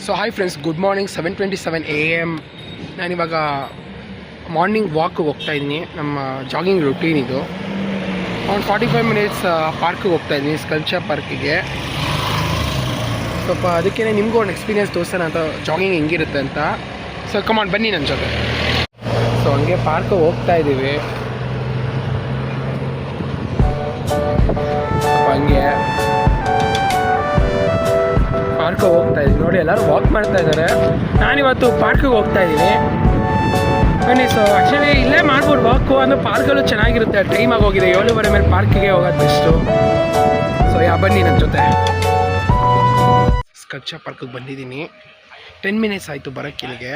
So hi friends, good morning. 7:27 AM. ನಾನಿವಾಗ morning ವಾಕ್ಗೆ ಹೋಗ್ತಾಯಿದ್ದೀನಿ. ನಮ್ಮ jogging routine ಇದು. ಒಂದು 45 ಮಿನಿಟ್ಸ್ ಪಾರ್ಕಿಗೆ ಹೋಗ್ತಾಯಿದ್ದೀನಿ, ಸ್ಕಲ್ಪ್ಚರ್ ಪಾರ್ಕಿಗೆ. ಸ್ವಲ್ಪ ಅದಕ್ಕೇ ನಿಮಗೂ ಒಂದು ಎಕ್ಸ್ಪೀರಿಯೆನ್ಸ್ ತೋರಿಸೋಣ ಅಂತ, ಜಾಗಿಂಗ್ ಹೆಂಗಿರುತ್ತೆ ಅಂತ. ಸೊ ಕಮಾನ್, ಬನ್ನಿ ನನ್ನ ಜೊತೆ. ಸೊ ಹಂಗೆ ಪಾರ್ಕಿಗೆ ಹೋಗ್ತಾಯಿದ್ದೀವಿ. ಹಂಗೆ ಪಾರ್ಕಿಗೆ ಹೋಗ್ತಾಯಿದ್ದೀನಿ. ನೋಡಿ, ಎಲ್ಲರೂ ವಾಕ್ ಮಾಡ್ತಾ ಇದ್ದಾರೆ. ನಾನಿವತ್ತು ಪಾರ್ಕಿಗೆ ಹೋಗ್ತಾಯಿದ್ದೀನಿ. ಬನ್ನಿ. ಸೊ ಆ್ಯಕ್ಚುಲಿ ಇಲ್ಲೇ ಮಾಡ್ಬೋದು ವಾಕು, ಅಂದರೆ ಪಾರ್ಕಲ್ಲೂ ಚೆನ್ನಾಗಿರುತ್ತೆ. ಟೈಮ್ ಆಗೋಗಿದೆ, 7:30 ಮೇಲೆ ಪಾರ್ಕಿಗೆ ಹೋಗೋದು ಬೆಸ್ಟು. ಸೊ ಬನ್ನಿ ನನ್ನ ಜೊತೆ. ಸ್ಕಲ್ಪ್ಚರ್ ಪಾರ್ಕಿಗೆ ಬಂದಿದ್ದೀನಿ. 10 ಮಿನಿಟ್ಸ್ ಆಯಿತು ಬರೋಕ್ಕಿಲ್ಲಿಗೆ.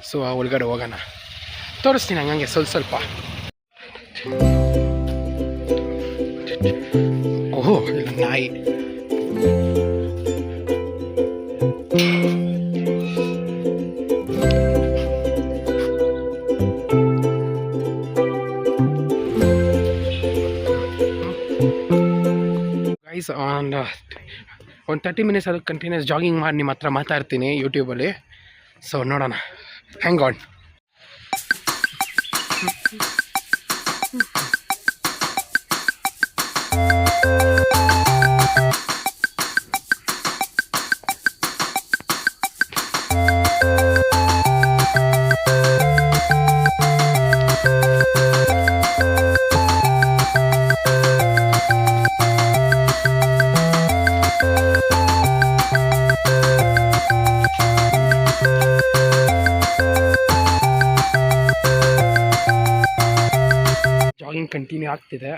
ಸೊ ಒಳಗಡೆ ಹೋಗೋಣ, ತೋರಿಸ್ತೀನಿ ಹಂಗೆ ಸ್ವಲ್ಪ. ಓಹೋ, ಇಲ್ಲ ನಾಯಿ. ಗೈಸ್, ಒಂದು 30 ಮಿನಿಟ್ಸ್ ಅದು ಕಂಟಿನ್ಯೂಸ್ ಜಾಗಿಂಗ್ ಮಾಡಿ ನಿಮ್ಮ ಹತ್ರ ಮಾತಾಡ್ತೀನಿ ಯೂಟ್ಯೂಬಲ್ಲಿ. ಸೊ ನೋಡೋಣ, ಹ್ಯಾಂಗ್ ಆನ್. ಜಾಗಿಂಗ್ ಕಂಟಿನ್ಯೂ ಆಗ್ತಿದೆ,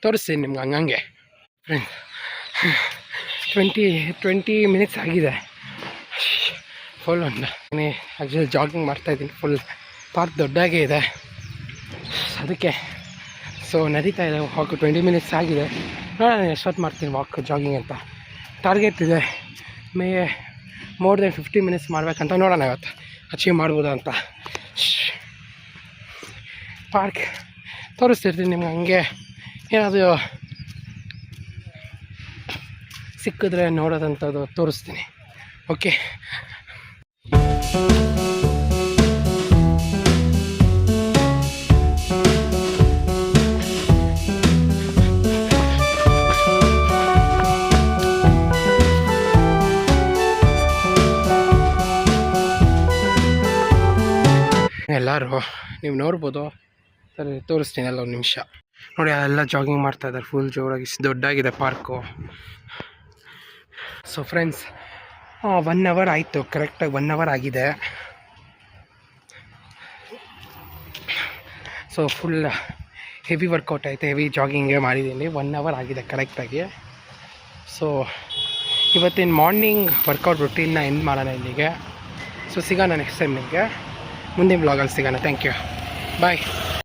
ತೋರಿಸ್ತೀನಿ ನಿಮ್ಗೆ ಹಂಗಂಗೆ. ಫ್ರೆಂಡ್, 20 ಮಿನಿಟ್ಸ್ ಆಗಿದೆ ಫುಲ್. ಆ್ಯಕ್ಚುಲಿ ಜಾಗಿಂಗ್ ಮಾಡ್ತಾಯಿದ್ದೀನಿ. ಫುಲ್ ಪಾರ್ಕ್ ದೊಡ್ಡಾಗೇ ಇದೆ, ಅದಕ್ಕೆ. ಸೊ ನಡೀತಾ ಇದೆ ವಾಕ್. 20 ಮಿನಿಟ್ಸ್ ಆಗಿದೆ. ನೋಡೋಣ ಎಷ್ಟೊತ್ತು ಮಾಡ್ತೀನಿ ವಾಕ್, ಜಾಗಿಂಗ್ ಅಂತ. ಟಾರ್ಗೆಟ್ ಇದೆ ಮೋರ್ ದೆನ್ 50 ಮಿನಿಟ್ಸ್ ಮಾಡಬೇಕಂತ. ನೋಡೋಣ ಇವತ್ತು ಅಚೀವ್ ಮಾಡ್ಬೋದಾ ಅಂತ. ಪಾರ್ಕ್ ತೋರಿಸ್ತಿರ್ತೀನಿ ನಿಮ್ಗೆ. ಹಂಗೆ ಏನಾದರೂ ಸಿಕ್ಕಿದ್ರೆ ನೋಡೋದಂಥದ್ದು ತೋರಿಸ್ತೀನಿ. ಓಕೆ, ಎಲ್ಲರೂ ನೀವು ನೋಡ್ಬೋದು. ಸರಿ, ತೋರಿಸ್ತೀನಿ ಎಲ್ಲ. ಒಂದು ನಿಮಿಷ ನೋಡಿ, ಎಲ್ಲ ಜಾಗಿಂಗ್ ಮಾಡ್ತಾಯಿದ್ದಾರೆ ಫುಲ್ ಜೋರಾಗಿ. ದೊಡ್ಡಾಗಿದೆ ಪಾರ್ಕು. ಸೊ ಫ್ರೆಂಡ್ಸ್, 1 ಅವರ್ ಆಯಿತು, ಕರೆಕ್ಟಾಗಿ 1 ಅವರ್ ಆಗಿದೆ. ಸೊ ಫುಲ್ ಹೆವಿ ವರ್ಕೌಟ್ ಆಯಿತು, ಹೆವಿ ಜಾಗಿಂಗೇ ಮಾಡಿದ್ದೀನಿ. 1 ಅವರ್ ಆಗಿದೆ ಕರೆಕ್ಟಾಗಿ. ಸೊ ಇವತ್ತಿನ ಮಾರ್ನಿಂಗ್ ವರ್ಕೌಟ್ ರುಟೀನ್ನ ಎಂಡ್ ಮಾಡೋಣ ಇಲ್ಲಿಗೆ. ಸೊ ಸಿಗೋಣ ನೆಕ್ಸ್ಟ್ ಟೈಮ್ ನಿಮಗೆ ಮುಂದಿನ ವ್ಲಾಗಲ್ಲಿ ಸಿಗೋಣ. Thank you, bye.